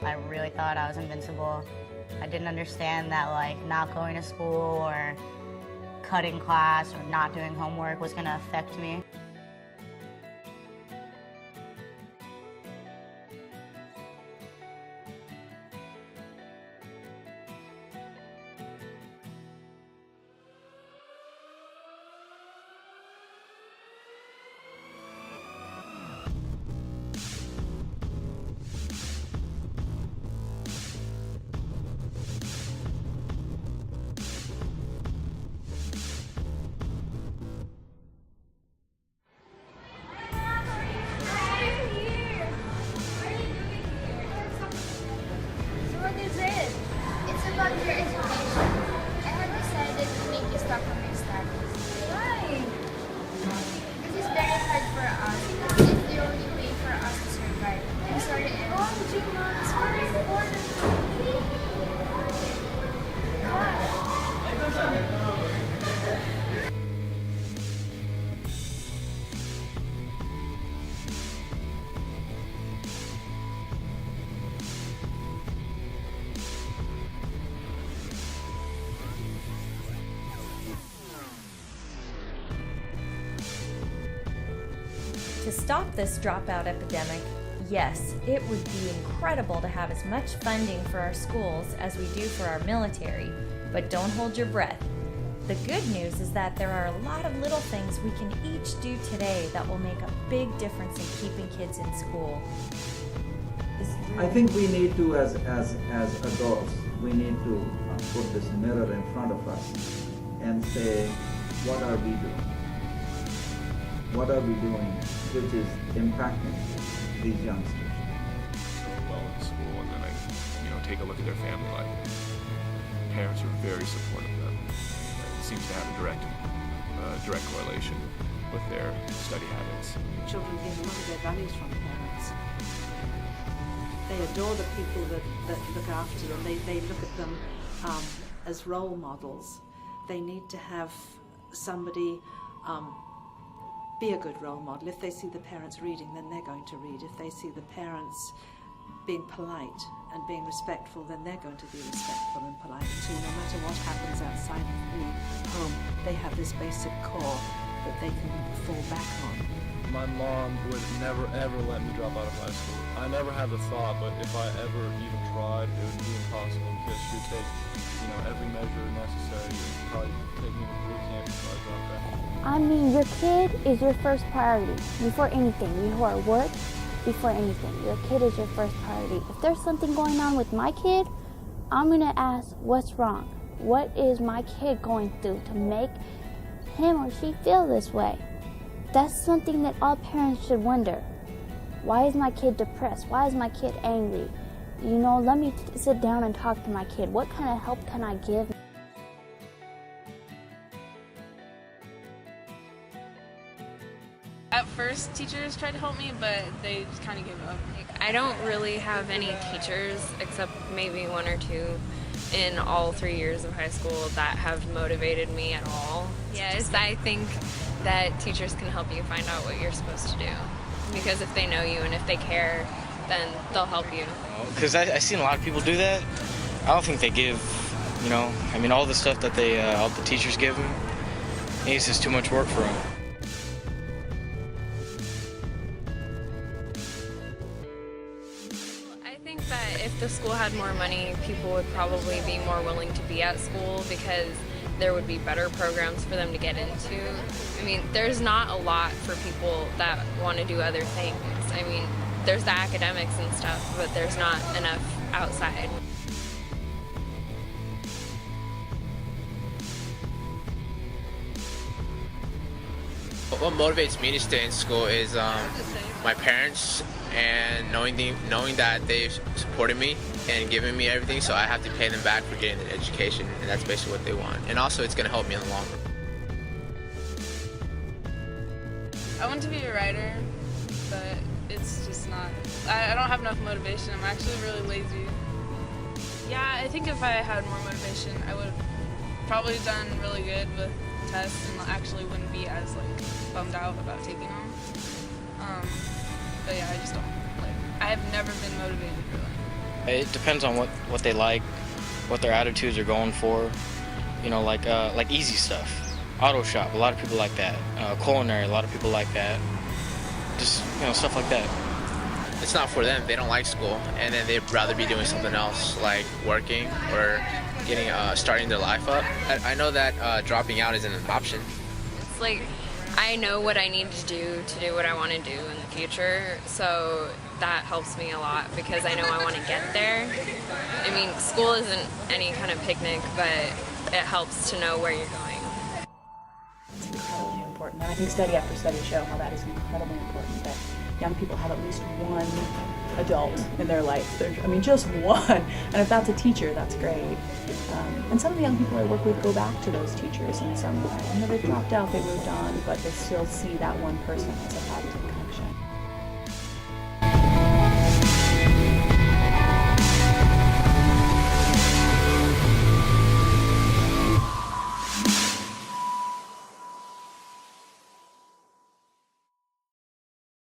I really thought I was invincible. I didn't understand that like not going to school or cutting class or not doing homework was gonna affect me. About your education. I have decided to make you stop from your studies. Why? This is very hard for us because it's the only way for us to survive. I'm sorry, Ezra. Oh, Gina, it's very important. To stop this dropout epidemic, yes, it would be incredible to have as much funding for our schools as we do for our military, but don't hold your breath. The good news is that there are a lot of little things we can each do today that will make a big difference in keeping kids in school. I think we need to, as adults, we need to put this mirror in front of us and say, what are we doing? What are we doing which is impacting these youngsters? So well in school, and then I take a look at their family life. Parents are very supportive of them. It seems to have a direct correlation with their study habits. Children get a lot of their values from parents. They adore the people that look after them. They look at them as role models. They need to have somebody be a good role model. If they see the parents reading, then they're going to read. If they see the parents being polite and being respectful, then they're going to be respectful and polite too. No matter what happens outside of the home, they have this basic core that they can fall back on. My mom would never ever let me drop out of high school. I never had the thought, but if I ever even tried, it would be impossible because she would take, every measure necessary and probably take me to boot camp before I dropped out. I mean, your kid is your first priority before anything. Before work, before anything. Your kid is your first priority. If there's something going on with my kid, I'm gonna ask, what's wrong? What is my kid going through to make him or she feel this way? That's something that all parents should wonder. Why is my kid depressed? Why is my kid angry? Let me sit down and talk to my kid. What kind of help can I give? At first, teachers tried to help me, but they just kind of gave up. I don't really have any teachers, except maybe one or two, in all 3 years of high school that have motivated me at all. Yes, I think that teachers can help you find out what you're supposed to do. Because if they know you and if they care, then they'll help you. Because I've seen a lot of people do that. I don't think they give, all the stuff that all the teachers give them, it's just too much work for them. I think that if the school had more money, people would probably be more willing to be at school because there would be better programs for them to get into. There's not a lot for people that want to do other things. There's the academics and stuff, but there's not enough outside. What motivates me to stay in school is my parents and knowing that they've supported me and given me everything, so I have to pay them back for getting an education, and that's basically what they want. And also, it's going to help me in the long run. I want to be a writer, but it's just not. I don't have enough motivation. I'm actually really lazy. Yeah, I think if I had more motivation, I would have probably done really good with tests and actually wouldn't be as bummed out about taking them. But yeah, I just don't I have never been motivated really. It depends on what they like, what their attitudes are going for. You know, like easy stuff. Auto shop, a lot of people like that. Culinary, a lot of people like that. Just, you know, stuff like that. It's not for them. They don't like school, and then they'd rather be doing something else, like working or getting starting their life up. I know that dropping out isn't an option. It's like I know what I need to do what I want to do in the future, so that helps me a lot because I know I want to get there. I mean, school isn't any kind of picnic, but it helps to know where you're going. It's incredibly important, and I think study after study show how that is incredibly important, that young people have at least one adult in their life. I mean, just one. And if that's a teacher, that's great. And some of the young people I work with go back to those teachers in some way. You know, they've dropped out, they moved on, but they still see that one person as a positive